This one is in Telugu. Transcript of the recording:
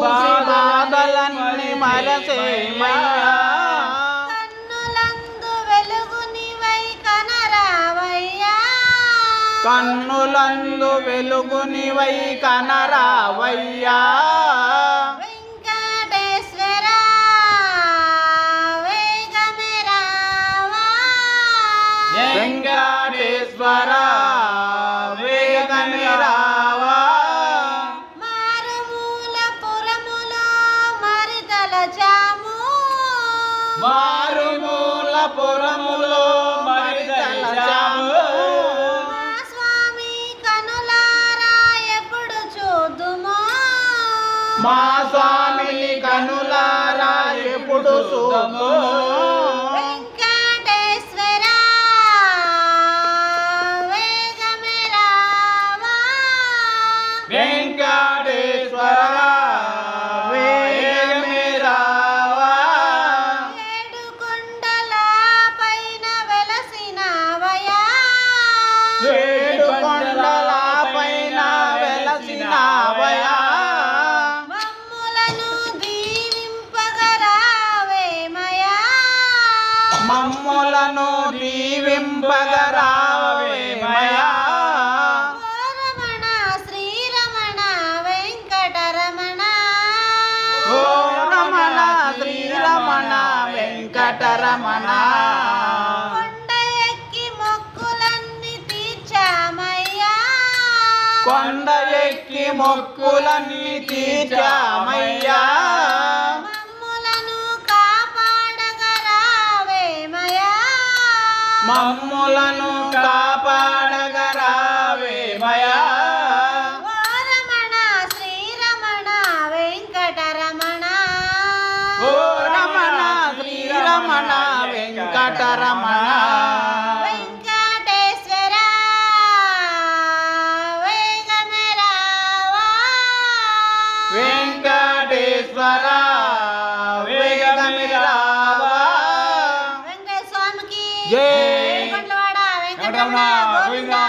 చూసి బాధలన్నీ మరసేమయ్యా కన్నులందు వెలుగునివై కనరావయ్యా కన్నులందు వెలుగునివై కనరావయ్యా వెంకటేశ్వరా వేగమే రావా వెంకటేశ్వరా వేగమే రావా మారుమూల పురములో మరి తలచాము మారుమూల పురములో మరి తలచాము మా స్వామి కనులారా ఎప్పుడు చూద్దుమో మా స్వామిని కనులారా ఎప్పుడు చూద్దుము వెంకటేశ్వరా వేగమే రావా వెంకటేశ్వరా వేగమే రావా ఏడు కొండల పైన వెలసినవయ్యా ఏడు కొండల పైన వెలసినవయ్యా మమ్ములను దీవింపగరావేమయ్యా మమ్ములను దీవింపగరావేమయ్యా ఓ రమణ శ్రీరమణ వెంకటరమణ ఓ రమణ శ్రీరమణ వెంకటరమణ కొండ ఎక్కి మొక్కులన్నీ తీర్చామయ్యా కొండ ఎక్కి మొక్కులన్నీ తీర్చామయ్యా మమ్ములను కాపాడగరావేమయ్యా మమ్ములను కాపాడగరావేమయ్యా ఓ రమణ శ్రీరమణ వెంకటరమణ ఓ రమణ శ్రీరమణ వెంకటరమణ వెంకటేశ్వరా వేగమే రావా వెంకటేశ్వరా వేగమే రావా వెంకటేశ్వర స్వామికి జై. వెంకటరమణ వెంకటరమణ గోవిందా